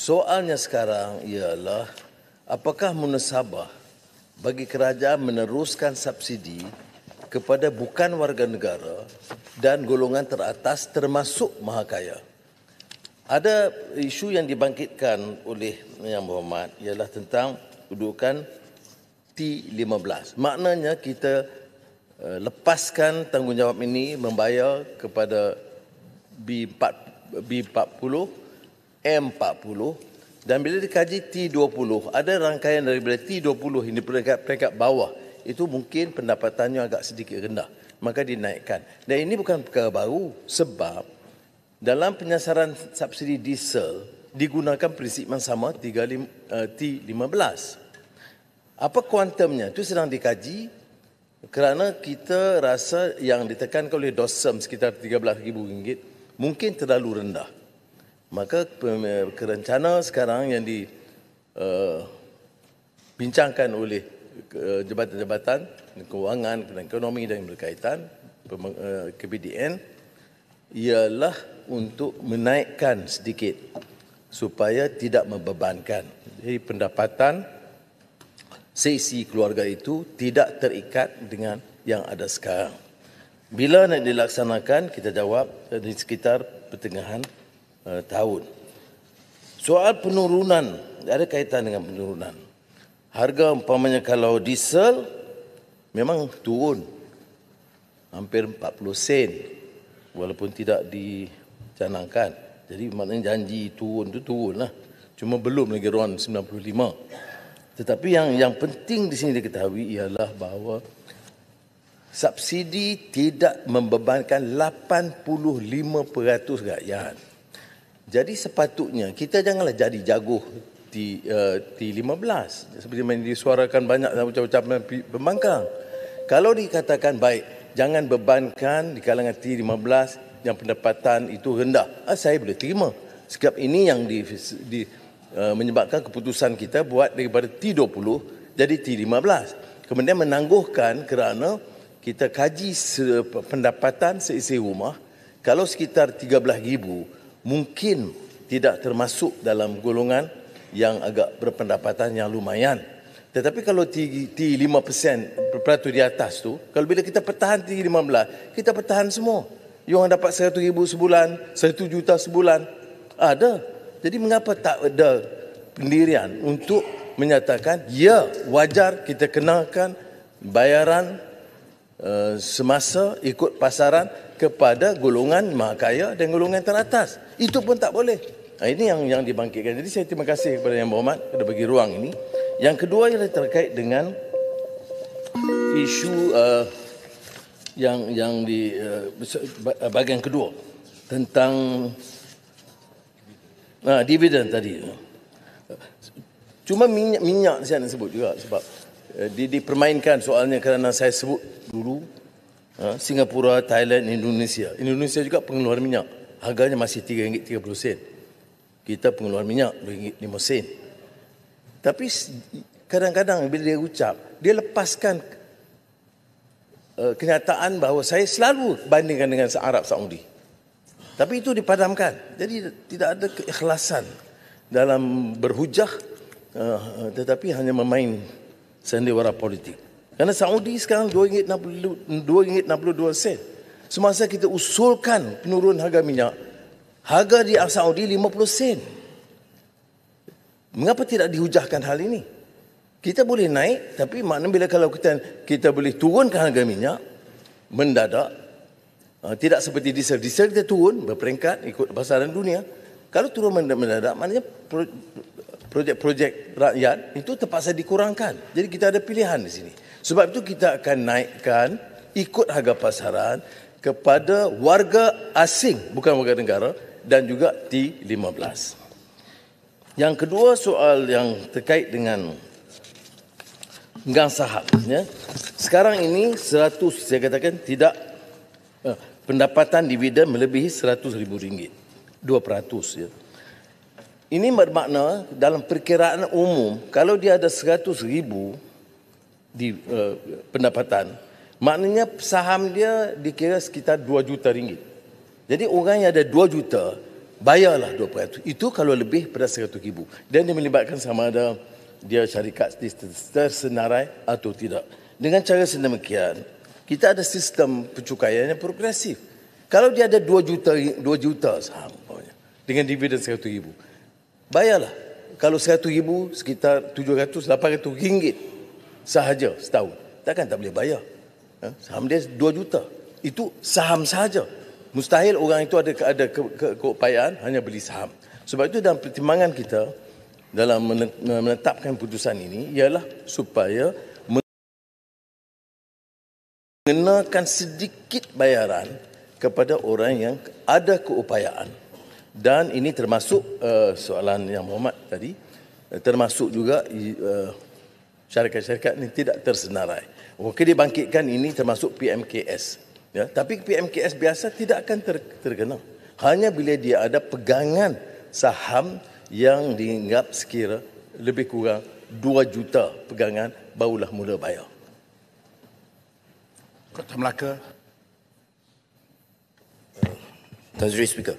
Soalnya sekarang ialah apakah munasabah bagi kerajaan meneruskan subsidi kepada bukan warga negara dan golongan teratas termasuk mahakaya. Ada isu yang dibangkitkan oleh Yang Berhormat ialah tentang kedudukan T15. Maknanya kita lepaskan tanggungjawab ini membayar kepada B40, M40 dan bila dikaji T20, ada rangkaian daripada T20 ini peringkat bawah, itu mungkin pendapatannya agak sedikit rendah, maka dinaikkan. Dan ini bukan perkara baru sebab dalam penyasaran subsidi diesel digunakan prinsip yang sama T15. Apa kuantumnya? Itu sedang dikaji kerana kita rasa yang ditekankan oleh DOSEM sekitar RM13,000 mungkin terlalu rendah. Maka rencana sekarang yang dibincangkan oleh jabatan-jabatan kewangan dan ekonomi dan berkaitan KPDN ialah untuk menaikkan sedikit supaya tidak membebankan. Jadi pendapatan seisi keluarga itu tidak terikat dengan yang ada sekarang. Bila nak dilaksanakan, kita jawab di sekitar pertengahan tahun. Soal penurunan, ada kaitan dengan penurunan. Harga umpamanya kalau diesel memang turun hampir 40 sen walaupun tidak dicanangkan. Jadi maknanya janji turun itu turunlah. Cuma belum lagi RON 95. Tetapi yang penting di sini diketahui ialah bahawa subsidi tidak membebankan 85% rakyat. Jadi sepatutnya kita janganlah jadi jaguh T15 seperti yang disuarakan banyak ucapan pembangkang. Kalau dikatakan baik, jangan bebankan di kalangan T15 yang pendapatan itu rendah. Saya boleh terima. Sebab ini yang menyebabkan keputusan kita buat daripada T20 jadi T15. Kemudian menangguhkan kerana kita kaji pendapatan seisi rumah, kalau sekitar 13,000 mungkin tidak termasuk dalam golongan yang agak berpendapatan yang lumayan. Tetapi kalau T5% peratus di atas tu, kalau bila kita pertahan T15, kita pertahan semua. Yang orang dapat 100,000 sebulan, 1 juta sebulan, ada. Jadi mengapa tak ada pendirian untuk menyatakan, ya wajar kita kenakan bayaran semasa ikut pasaran kepada golongan mahakaya dan golongan teratas. Itu pun tak boleh. Ini yang dibangkitkan. Jadi saya terima kasih kepada Yang Berhormat kerana bagi ruang ini. Yang kedua ialah terkait dengan isu yang di bahagian kedua tentang dividen tadi. Cuma minyak saya nak sebut juga sebab dipermainkan soalnya kerana saya sebut dulu Singapura, Thailand, Indonesia. Indonesia juga pengeluar minyak. Harganya masih RM3.30. Kita pengeluar minyak RM2.05. Tapi kadang-kadang bila dia ucap, dia lepaskan kenyataan bahawa saya selalu bandingkan dengan Arab Saudi. Tapi itu dipadamkan. Jadi tidak ada keikhlasan dalam berhujah, tetapi hanya memain sandiwara politik. Kerana Saudi sekarang RM2.62. Semasa kita usulkan penurunan harga minyak, harga di Saudi 50 sen. Mengapa tidak dihujahkan hal ini? Kita boleh naik, tapi maknanya bila kalau kita boleh turunkan harga minyak mendadak, tidak seperti diesel. Diesel kita turun berperingkat ikut pasaran dunia. Kalau turun mendadak, maknanya projek-projek rakyat itu terpaksa dikurangkan. Jadi kita ada pilihan di sini. Sebab itu kita akan naikkan ikut harga pasaran kepada warga asing, bukan warga negara, dan juga T15. Yang kedua soal yang terkait dengan pemegang saham. Ya. Sekarang ini 100, saya katakan tidak, pendapatan dividen melebihi RM100,000. 2%. Ya. Ini bermakna dalam perkiraan umum, kalau dia ada 100,000 di pendapatan, maknanya saham dia dikira sekitar RM2 juta. Jadi orang yang ada 2 juta bayarlah 2%. Itu kalau lebih pada 100,000. Dan dia melibatkan sama ada dia syarikat tersenarai atau tidak. Dengan cara sedemikian, kita ada sistem pencukaian yang progresif. Kalau dia ada 2 juta saham dengan dividen 100,000, bayarlah. Kalau 100,000 sekitar 700-800 ringgit sahaja setahun. Takkan tak boleh bayar. Saham dia 2 juta. Itu saham sahaja. Mustahil orang itu ada keupayaan hanya beli saham. Sebab itu dalam pertimbangan kita dalam menetapkan putusan ini ialah supaya mengenakan sedikit bayaran kepada orang yang ada keupayaan. Dan ini termasuk soalan yang Muhammad tadi, termasuk juga syarikat-syarikat ini tidak tersenarai. Okey, dibangkitkan ini termasuk PMKS. Ya, tapi PMKS biasa tidak akan terkena. Hanya bila dia ada pegangan saham yang dianggap sekira lebih kurang 2 juta pegangan, barulah mula bayar. Kota Melaka. Tuan Sri Speaker,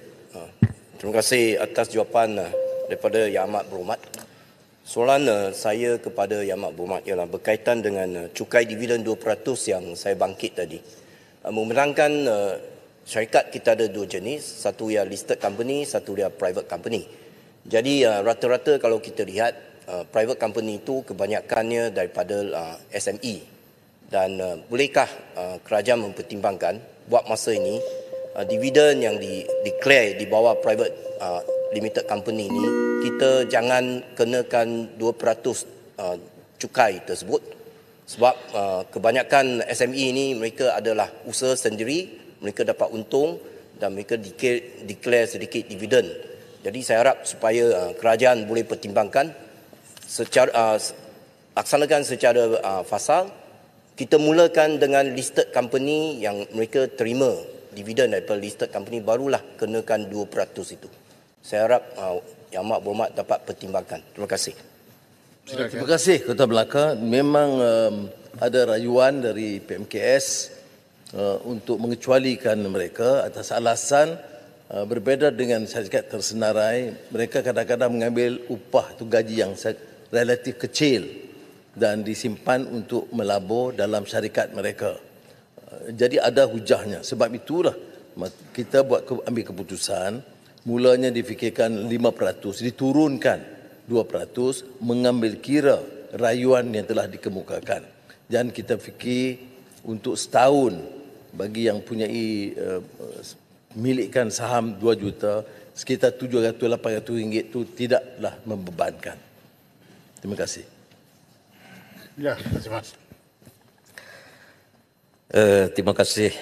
terima kasih atas jawapan daripada Yang Amat Berhormat. Soalan saya kepada Yang Amat Berhormat ialah berkaitan dengan cukai dividen 2% yang saya bangkit tadi. Memenangkan syarikat kita ada 2 jenis, satu yang listed company, satu yang private company. Jadi rata-rata kalau kita lihat private company itu kebanyakannya daripada SME, dan bolehkah kerajaan mempertimbangkan buat masa ini dividen yang declare di bawah private limited company ini kita jangan kenakan 2% cukai tersebut. Sebab kebanyakan SME ini mereka adalah usaha sendiri, mereka dapat untung dan mereka declare sedikit dividen. Jadi saya harap supaya kerajaan boleh pertimbangkan secara laksanakan secara fasal. Kita mulakan dengan listed company yang mereka terima dividen daripada listed company, barulah kenakan 2% itu. Saya harap Yang Amat Berhormat dapat pertimbangkan. Terima kasih. Terima kasih Kota Melaka. Memang ada rayuan dari PMKS untuk mengecualikan mereka atas alasan berbeza dengan syarikat tersenarai. Mereka kadang-kadang mengambil upah atau gaji yang relatif kecil dan disimpan untuk melabur dalam syarikat mereka. Jadi ada hujahnya. Sebab itulah kita ambil keputusan, mulanya difikirkan 5%, diturunkan 2%, mengambil kira rayuan yang telah dikemukakan. Dan kita fikir untuk setahun bagi yang punyai milikkan saham 2 juta, sekitar 700-800 ringgit itu tidaklah membebankan. Terima kasih. Ya, terima kasih. Terima kasih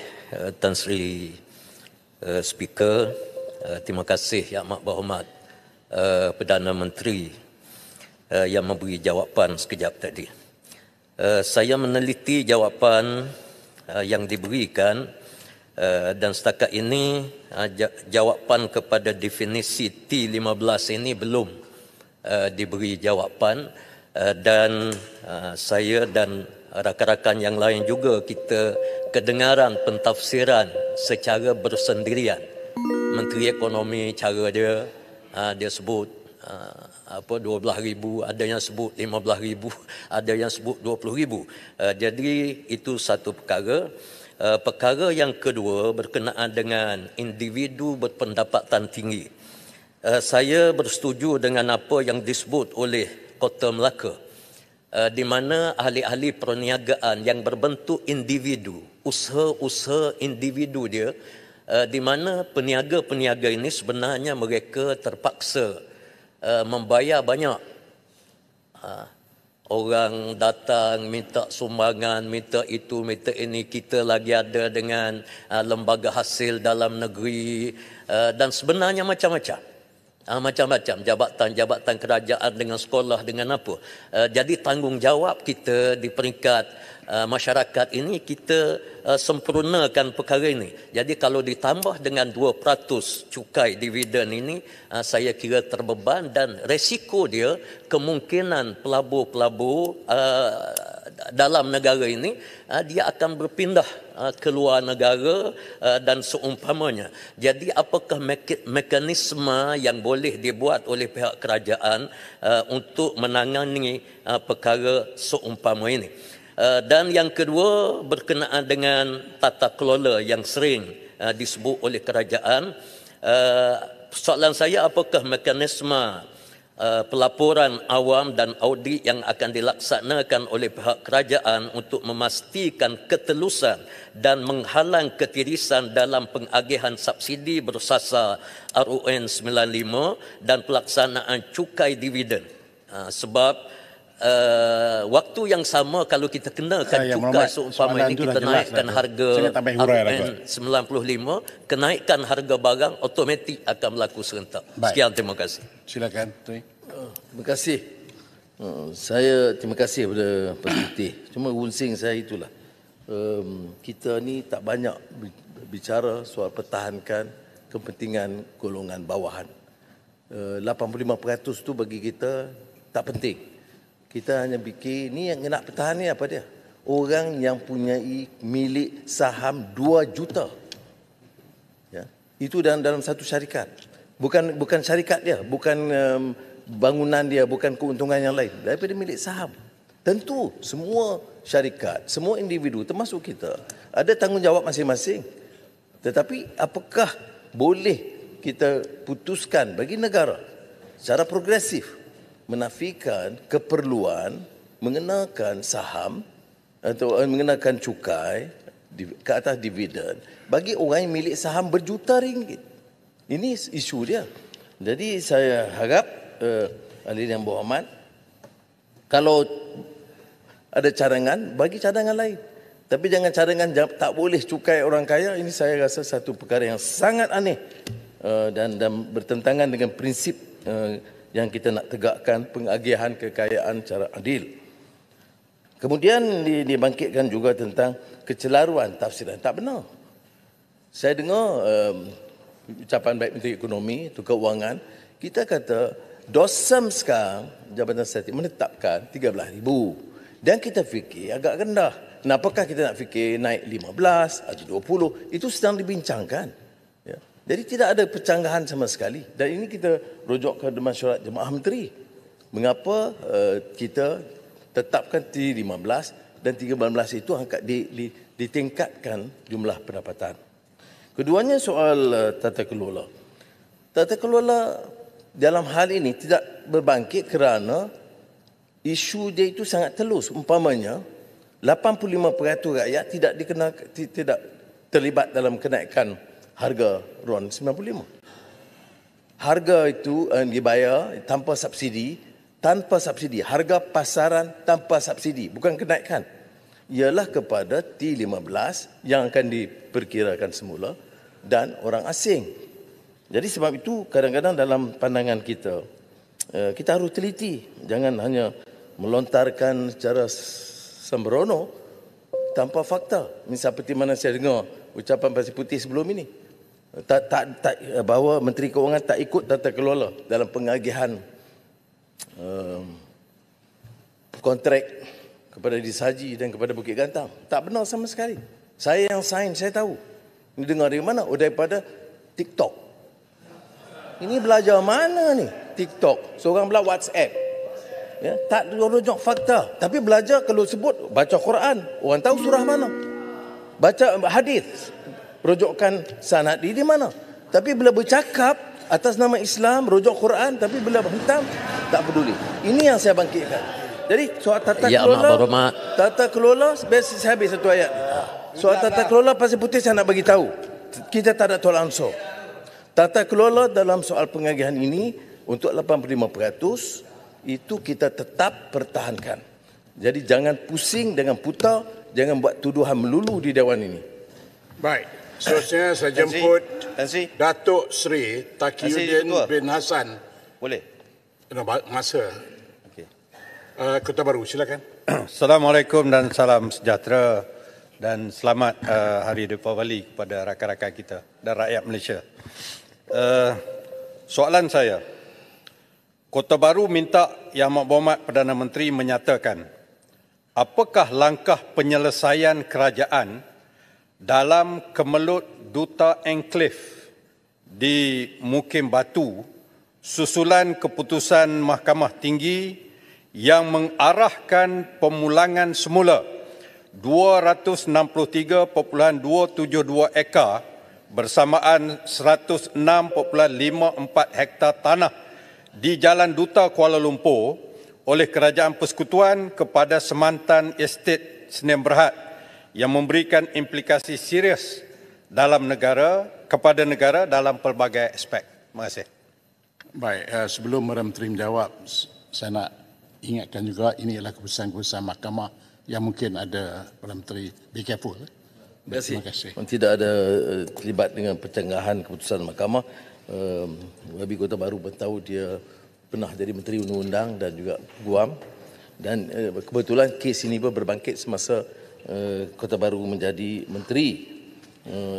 Tan Sri Speaker. Terima kasih Yang Amat Berhormat Perdana Menteri yang memberi jawapan sekejap tadi. Saya meneliti jawapan yang diberikan dan setakat ini jawapan kepada definisi T15 ini belum diberi jawapan, dan saya dan rakan-rakan yang lain juga kita kedengaran pentafsiran secara bersendirian. Menteri Ekonomi cara dia sebut 12,000, ada yang sebut 15,000, ada yang sebut 20,000. Jadi itu satu perkara. Perkara yang kedua berkenaan dengan individu berpendapatan tinggi. Saya bersetuju dengan apa yang disebut oleh Kota Melaka, di mana ahli-ahli perniagaan yang berbentuk individu, usaha-usaha individu dia, di mana peniaga-peniaga ini sebenarnya mereka terpaksa membayar banyak. Orang datang minta sumbangan, minta itu, minta ini. Kita lagi ada dengan lembaga hasil dalam negeri dan sebenarnya macam-macam. Macam-macam jabatan-jabatan kerajaan dengan sekolah dengan apa. Jadi tanggungjawab kita di peringkat masyarakat ini, kita sempurnakan perkara ini. Jadi kalau ditambah dengan 2% cukai dividen ini, saya kira terbeban dan resiko dia kemungkinan pelabur-pelabur dalam negara ini, dia akan berpindah ke luar negara dan seumpamanya. Jadi apakah mekanisme yang boleh dibuat oleh pihak kerajaan untuk menangani perkara seumpama ini? Dan yang kedua berkenaan dengan tata kelola yang sering disebut oleh kerajaan. Soalan saya, apakah mekanisme pelaporan awam dan audit yang akan dilaksanakan oleh pihak kerajaan untuk memastikan ketelusan dan menghalang ketirisan dalam pengagihan subsidi bersasar RUN 95 dan pelaksanaan cukai dividen? Sebab waktu yang sama kalau kita kenakan cukai seumpama ini, kita naikkan harga RUN 95, kenaikan harga barang automatik akan berlaku serentak. Sekian, terima kasih. Silakan, Tui. Terima kasih. Saya terima kasih kepada Pak Putih. Cuma wunsing saya itulah. Kita ni tak banyak bicara soal pertahankan kepentingan golongan bawahan. 85% tu bagi kita tak penting. Kita hanya fikir ni yang nak pertahan ni apa dia? Orang yang punyai milik saham 2 juta. Ya. Itu dalam satu syarikat. Bukan syarikat dia, bukan bangunan dia, bukan keuntungan yang lain. Daripada milik saham. Tentu semua syarikat, semua individu termasuk kita ada tanggungjawab masing-masing. Tetapi apakah boleh kita putuskan bagi negara secara progresif menafikan keperluan mengenakan saham atau mengenakan cukai ke atas dividen bagi orang yang milik saham berjuta ringgit? Ini isu dia. Jadi saya harap ahli yang berhormat, kalau ada cadangan, bagi cadangan lain. Tapi jangan cadangan tak boleh cukai orang kaya. Ini saya rasa satu perkara yang sangat aneh dan bertentangan dengan prinsip yang kita nak tegakkan, pengagihan kekayaan secara adil. Kemudian dibangkitkan juga tentang kecelaruan tafsiran. Tak benar. Saya dengar ucapan baik Menteri Ekonomi, itu keuangan, kita kata DOSM sekarang, Jabatan Statistik menetapkan 13,000. Dan kita fikir agak rendah. Kenapakah kita nak fikir naik 15 atau 20? Itu sedang dibincangkan. Ya. Jadi tidak ada pencanggahan sama sekali. Dan ini kita rujuk ke Mesyuarat Jemaah Menteri. Mengapa kita tetapkan T15 dan 13 itu angkat ditingkatkan jumlah pendapatan. Keduanya soal tata kelola. Tata kelola dalam hal ini tidak berbangkit kerana isu dia itu sangat telus. Umpamanya 85% rakyat tidak terlibat dalam kenaikan harga RON 95. Harga itu dibayar tanpa subsidi, harga pasaran tanpa subsidi, bukan kenaikan. Ialah kepada T15 yang akan diperkirakan semula dan orang asing. Jadi sebab itu kadang-kadang dalam pandangan kita, kita harus teliti. Jangan hanya melontarkan secara sembrono tanpa fakta. Misal seperti mana saya dengar ucapan Pasir Putih sebelum ini. Bahawa Menteri Keuangan tak ikut tata kelola dalam pengagihan kontrak kepada Disaji dan kepada Bukit Gantang. Tak benar sama sekali. Saya yang sign, saya tahu. Ini dengar dari mana? Oh, daripada TikTok. Ini belajar mana ni? TikTok. Seorang belah WhatsApp. Ya, tak rujuk fakta. Tapi belajar kalau sebut, baca Quran. Orang tahu surah mana. Baca hadis. Rujukkan sanad di mana. Tapi bila bercakap atas nama Islam, rujuk Quran, tapi bila hitam, tak peduli. Ini yang saya bangkitkan. Jadi soal tata kelola, tata kelola, saya habis satu ayat. Soal tata kelola Pasir Putih saya nak bagi tahu. Kita tak ada tolak ansur. Tata kelola dalam soal pengagihan ini untuk 85% itu kita tetap pertahankan. Jadi jangan pusing dengan putar, jangan buat tuduhan melulu di Dewan ini. Baik, seterusnya saya jemput Datuk Seri Taqiyuddin bin Hassan. Boleh? Masa. Kota Baru, silakan. Assalamualaikum dan salam sejahtera dan selamat Hari Deepawali kepada rakan-rakan kita dan rakyat Malaysia. Soalan saya, Kota Baru minta Yang Amat Berhormat Perdana Menteri menyatakan apakah langkah penyelesaian kerajaan dalam kemelut Duta Enklave di Mukim Batu susulan keputusan Mahkamah Tinggi yang mengarahkan pemulangan semula 263.272 ekar bersamaan 106.54 hektar tanah di Jalan Duta Kuala Lumpur oleh Kerajaan Persekutuan kepada Semantan Estate Sdn Bhd yang memberikan implikasi serius dalam kepada negara dalam pelbagai aspek. Terima kasih. Baik, sebelum Menteri menjawab, saya nak ingatkan juga ini adalah keputusan-keputusan mahkamah yang mungkin ada Perdana Menteri be careful. Terima kasih. Tidak ada terlibat dengan pencenggahan keputusan mahkamah. Wabi Kota Baru tahu dia pernah jadi Menteri Undang-Undang dan juga Guam, dan kebetulan kes ini pun berbangkit semasa Kota Baru menjadi menteri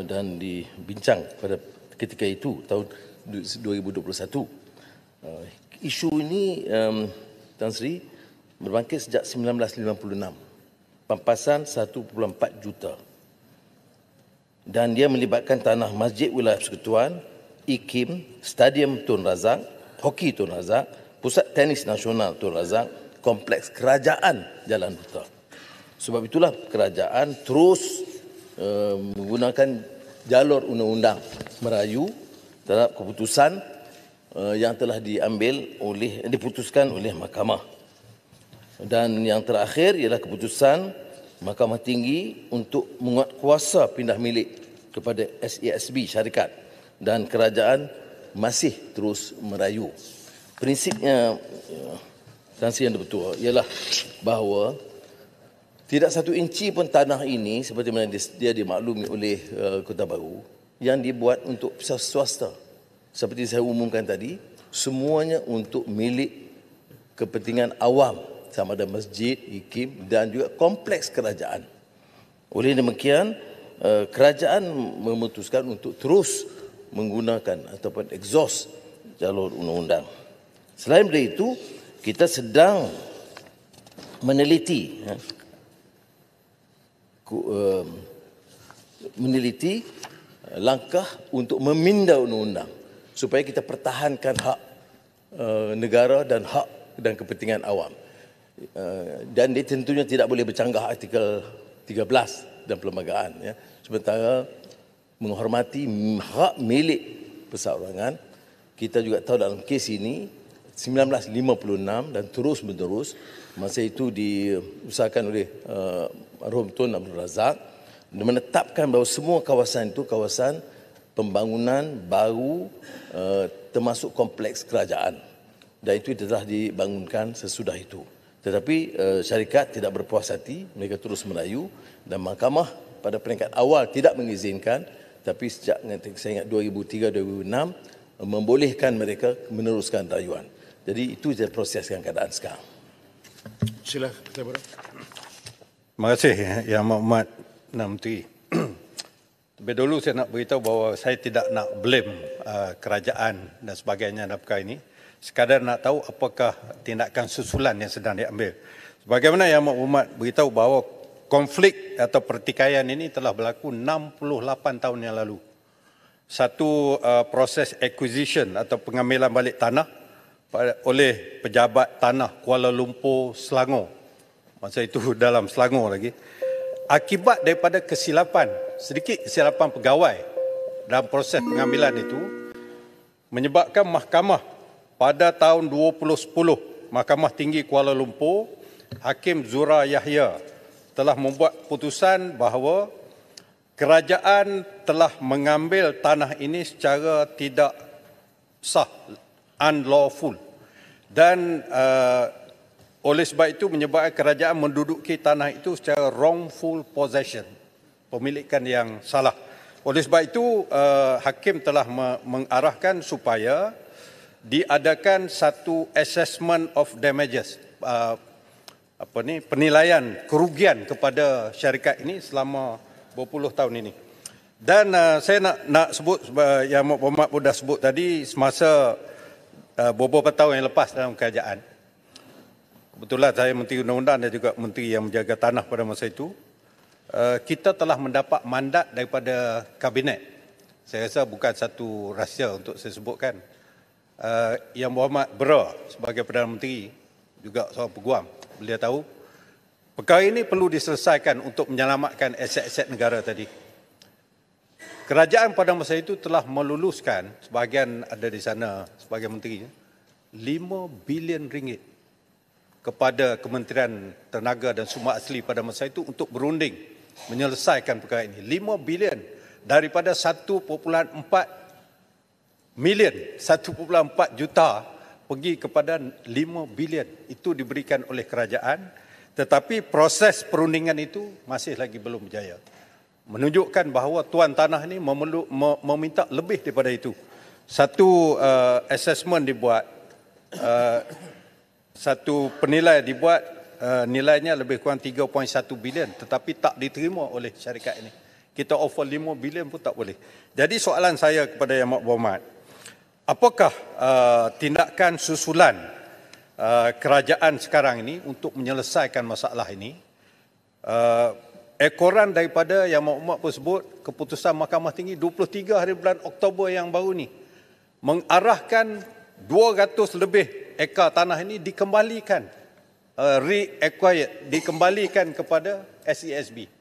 dan dibincang pada ketika itu tahun 2021. Isu ini Tan Sri berbangkit sejak 1956. Pampasan 1.4 juta. Dan dia melibatkan tanah Masjid Wilayah Persekutuan, IKIM, Stadium Tun Razak, Hoki Tun Razak, Pusat Tenis Nasional Tun Razak, Kompleks Kerajaan Jalan Duta. Sebab itulah kerajaan terus menggunakan jalur undang-undang merayu terhadap keputusan yang telah diputuskan oleh mahkamah. Dan yang terakhir ialah keputusan Mahkamah Tinggi untuk menguatkuasa pindah milik kepada SASB syarikat, dan kerajaan masih terus merayu. Prinsipnya sanksi yang betul ialah bahawa tidak satu inci pun tanah ini seperti mana dia dimaklumi oleh Kota Baru yang dibuat untuk swasta. Seperti saya umumkan tadi, semuanya untuk milik kepentingan awam, sama ada masjid, IKIM dan juga kompleks kerajaan. Oleh demikian, kerajaan memutuskan untuk terus menggunakan ataupun exhaust jalur undang-undang. Selain dari itu, kita sedang meneliti langkah untuk meminda undang-undang supaya kita pertahankan hak negara dan hak dan kepentingan awam. Dan dia tentunya tidak boleh bercanggah artikel 13 dan perlembagaan. Ya. Sementara menghormati hak milik perseorangan, kita juga tahu dalam kes ini 1956 dan terus menerus, masa itu diusahakan oleh Marhum Tun Abdul Razak menetapkan bahawa semua kawasan itu kawasan pembangunan baru termasuk kompleks kerajaan, dan itu telah dibangunkan sesudah itu. Tetapi syarikat tidak berpuas hati, mereka terus merayu dan mahkamah pada peringkat awal tidak mengizinkan, tapi sejak saya ingat 2003-2006 membolehkan mereka meneruskan rayuan. Jadi itu je proseskan keadaan sekarang. Silakan Ketua Baru. Terima kasih Yang Amat Menteri. Lebih dulu saya nak beritahu bahawa saya tidak nak blame kerajaan dan sebagainya dalam perkara ini. Sekadar nak tahu apakah tindakan susulan yang sedang diambil. Sebagaimana Yang Amat beritahu bahawa konflik atau pertikaian ini telah berlaku 68 tahun yang lalu. Satu proses acquisition atau pengambilan balik tanah oleh pejabat tanah Kuala Lumpur, Selangor. Masa itu dalam Selangor lagi. Akibat daripada sedikit kesilapan pegawai dalam proses pengambilan itu, menyebabkan mahkamah pada tahun 2010, Mahkamah Tinggi Kuala Lumpur, Hakim Zura Yahya telah membuat putusan bahawa kerajaan telah mengambil tanah ini secara tidak sah, unlawful, dan oleh sebab itu menyebabkan kerajaan menduduki tanah itu secara wrongful possession, pemilikan yang salah. Oleh sebab itu hakim telah mengarahkan supaya diadakan satu assessment of damages, penilaian kerugian kepada syarikat ini selama berpuluh tahun ini. Dan saya nak sebut yang Muhammad sudah sebut tadi, semasa beberapa tahun yang lepas dalam kerajaan, kebetulan saya Menteri Undang-Undang dan juga Menteri yang menjaga tanah pada masa itu, kita telah mendapat mandat daripada Kabinet. Saya rasa bukan satu rahsia untuk saya sebutkan. Yang Muhammad Bera sebagai Perdana Menteri, juga seorang peguam, beliau tahu perkara ini perlu diselesaikan untuk menyelamatkan aset-aset negara tadi. Kerajaan pada masa itu telah meluluskan, sebahagian ada di sana sebagai menteri, 5 bilion ringgit kepada Kementerian Tenaga dan Sumber Asli pada masa itu untuk berunding menyelesaikan perkara ini. 5 bilion daripada 1.4 million, 1.4 juta pergi kepada 5 bilion. Itu diberikan oleh kerajaan, tetapi proses perundingan itu masih lagi belum berjaya. Menunjukkan bahawa tuan tanah ini meminta lebih daripada itu. Satu assessment dibuat, satu penilaian dibuat, nilainya lebih kurang 3.1 bilion, tetapi tak diterima oleh syarikat ini. Kita offer 5 bilion pun tak boleh. Jadi soalan saya kepada Yang Amat Berhormat, apakah tindakan susulan kerajaan sekarang ini untuk menyelesaikan masalah ini? Ekoran daripada Yang Amat Berhormat pun sebut, keputusan Mahkamah Tinggi 23 hari bulan Oktober yang baru ni mengarahkan 200 lebih ekar tanah ini dikembalikan, re-acquired, dikembalikan kepada SESB.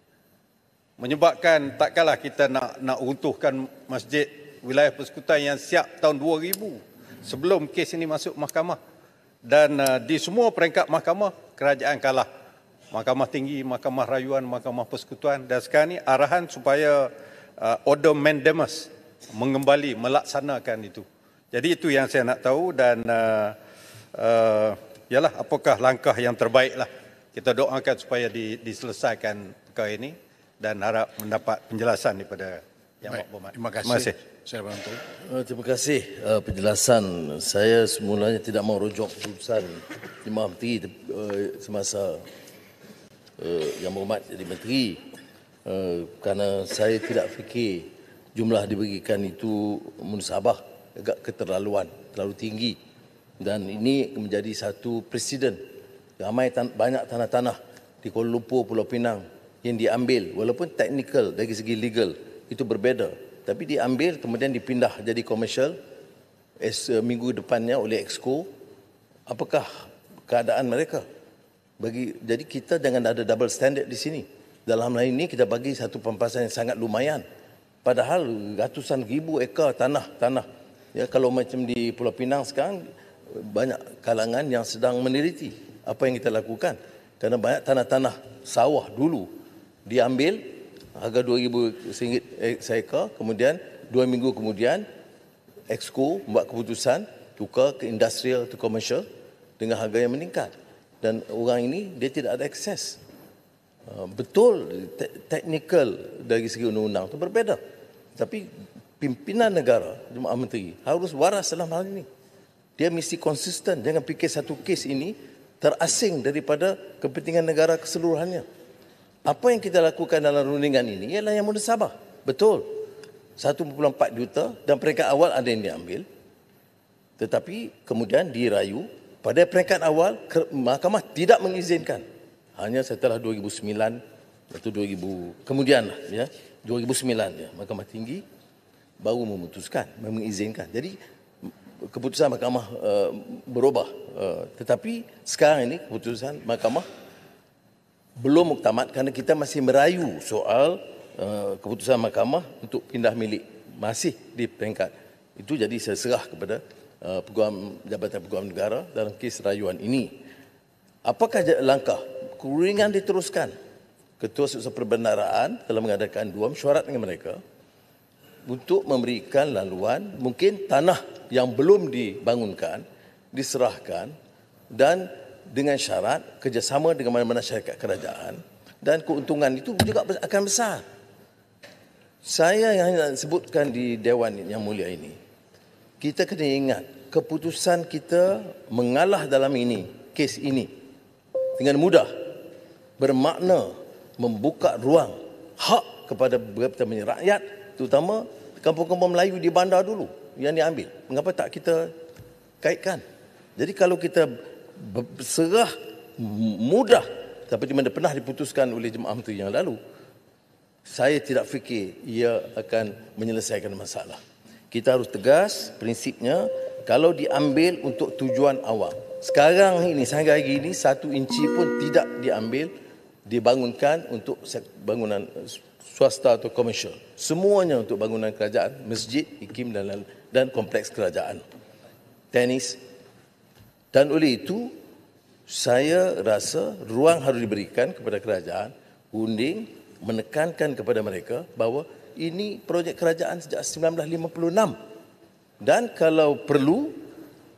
Menyebabkan takkanlah kita nak runtuhkan masjid wilayah persekutuan yang siap tahun 2000 sebelum kes ini masuk mahkamah. Dan di semua peringkat mahkamah, kerajaan kalah. Mahkamah Tinggi, Mahkamah Rayuan, Mahkamah Persekutuan, dan sekarang ini arahan supaya order mandamus mengembali melaksanakan itu. Jadi itu yang saya nak tahu, dan ialah apakah langkah yang terbaiklah. Kita doakan supaya diselesaikan perkara ini dan harap mendapat penjelasan daripada Yang Amat Berhormat. Terima kasih. Saya bantu. Terima kasih penjelasan. Saya semulanya tidak mau rujuk keputusan Lima Menteri semasa Yang Berhormat jadi Menteri, kerana saya tidak fikir jumlah diberikan itu musabah agak keterlaluan, terlalu tinggi, dan ini menjadi satu presiden. Ramai banyak tanah-tanah di Kuala Lumpur, Pulau Pinang yang diambil, walaupun teknikal dari segi legal itu berbeza, tapi diambil kemudian dipindah jadi komersial minggu depannya oleh Exco. Apakah keadaan mereka? Jadi kita jangan ada double standard di sini. Dalam hal ini kita bagi satu pampasan yang sangat lumayan. Padahal ratusan ribu ekar tanah. Ya, kalau macam di Pulau Pinang sekarang, banyak kalangan yang sedang meneliti apa yang kita lakukan. Kerana banyak tanah-tanah sawah dulu diambil harga RM2,000 seekar, kemudian 2 minggu kemudian Exco membuat keputusan tukar ke industrial, ke commercial dengan harga yang meningkat. Dan orang ini dia tidak ada akses. Betul, teknikal dari segi undang-undang itu berbeza. Tapi pimpinan negara, Jemaah Menteri, harus waras dalam hal ini. Dia mesti konsisten. Jangan fikir satu kes ini terasing daripada kepentingan negara keseluruhannya. Apa yang kita lakukan dalam rundingan ini ialah yang musabah. Betul. 1.4 juta dan peringkat awal ada yang diambil. Tetapi kemudian dirayu. Pada peringkat awal, mahkamah tidak mengizinkan. Hanya setelah 2009 atau 2000, kemudian ya, 2009 ya, Mahkamah Tinggi baru memutuskan, mengizinkan. Jadi keputusan mahkamah berubah. Tetapi sekarang ini keputusan mahkamah belum muktamad kerana kita masih merayu soal keputusan mahkamah untuk pindah milik masih di peringkat. Itu jadi saya serah kepada Jabatan Peguam Negara dalam kes rayuan ini. Apakah langkah? Kurungan diteruskan. Ketua Sukses Perbendaraan telah mengadakan 2 mesyuarat dengan mereka untuk memberikan laluan, mungkin tanah yang belum dibangunkan diserahkan, dan dengan syarat kerjasama dengan mana-mana syarikat kerajaan, dan keuntungan itu juga akan besar. Saya yang sebutkan di Dewan Yang Mulia ini, kita kena ingat keputusan kita mengalah dalam ini, kes ini dengan mudah bermakna membuka ruang hak kepada beberapa rakyat, terutama kampung-kampung Melayu di bandar dulu yang diambil. Mengapa tak kita kaitkan? Jadi kalau kita serah mudah seperti mana pernah diputuskan oleh Jemaah Menteri yang lalu, saya tidak fikir ia akan menyelesaikan masalah. Kita harus tegas prinsipnya kalau diambil untuk tujuan awam. Sekarang ini, sehingga hari ini, 1 inci pun tidak diambil, dibangunkan untuk bangunan swasta atau komersial. Semuanya untuk bangunan kerajaan, masjid, ikim dan kompleks kerajaan. Tenis. Dan oleh itu, saya rasa ruang harus diberikan kepada kerajaan, unding, menekankan kepada mereka bahawa ini projek kerajaan sejak 1956. Dan kalau perlu,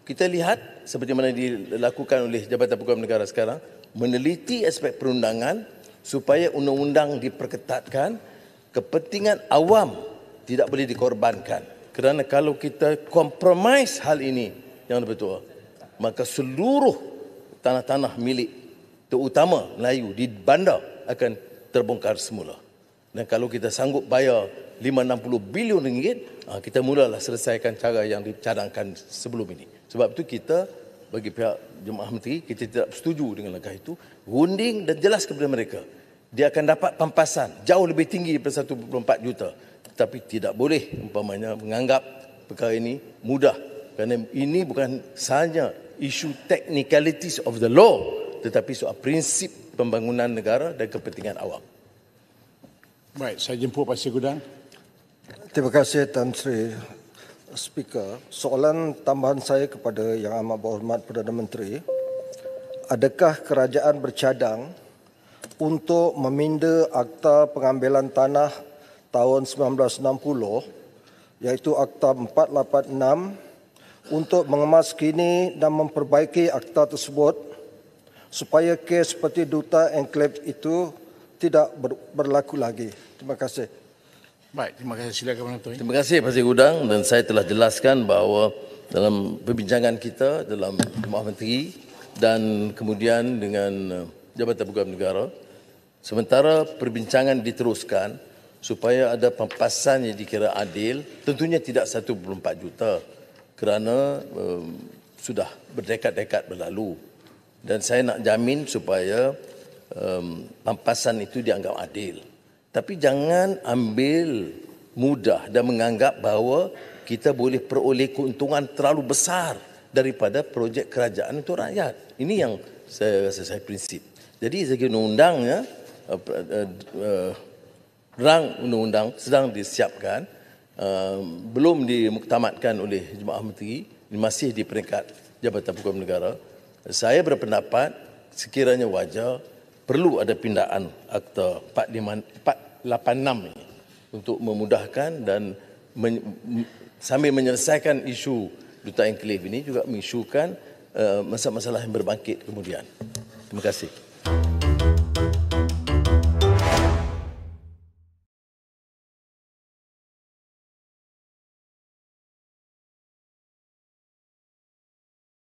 kita lihat seperti mana dilakukan oleh Jabatan Pegawai Negara sekarang, meneliti aspek perundangan supaya undang-undang diperketatkan, kepentingan awam tidak boleh dikorbankan. Kerana kalau kita kompromis hal ini yang betul, maka seluruh tanah-tanah milik terutama Melayu di bandar akan terbongkar semula. Dan kalau kita sanggup bayar 560 bilion ringgit, kita mulalah selesaikan cara yang dicadangkan sebelum ini. Sebab itu kita bagi pihak Jemaah Menteri, kita tidak setuju dengan langkah itu. Runding dan jelas kepada mereka, dia akan dapat pampasan jauh lebih tinggi daripada 1.4 juta. Tetapi tidak boleh umpamanya menganggap perkara ini mudah. Kerana ini bukan sahaja isu technicalities of the law, tetapi soal prinsip pembangunan negara dan kepentingan awam. Baik, saya jemput Pak Gudang. Terima kasih Tan Sri Speaker. Soalan tambahan saya kepada Yang Amat Berhormat Perdana Menteri, adakah kerajaan bercadang untuk meminda Akta Pengambilan Tanah tahun 1960 iaitu Akta 486 untuk mengemas kini dan memperbaiki akta tersebut supaya kes seperti Duta Enklave itu tidak berlaku lagi. Terima kasih. Baik, terima kasih. Silakan Perdana Menteri. Terima kasih Pak Gudang, dan saya telah jelaskan bahawa dalam perbincangan kita dalam Jemaah Menteri dan kemudian dengan Jabatan Pegawai Negara, sementara perbincangan diteruskan supaya ada pampasan yang dikira adil, tentunya tidak 1.4 juta kerana sudah berdekad-dekad berlalu. Dan saya nak jamin supaya pampasan itu dianggap adil. Tapi jangan ambil mudah dan menganggap bahawa kita boleh peroleh keuntungan terlalu besar daripada projek kerajaan untuk rakyat. Ini yang saya rasa saya prinsip. Jadi segi undang-undangnya, rang undang-undang sedang disiapkan, belum dimuktamadkan oleh Jemaah Menteri, masih di peringkat Jabatan Pegawai Negara. Saya berpendapat sekiranya wajar perlu ada pindaan Akta 486 ini untuk memudahkan dan sambil menyelesaikan isu Duta Enklave ini juga mengisukan masalah-masalah yang berbangkit kemudian. Terima kasih.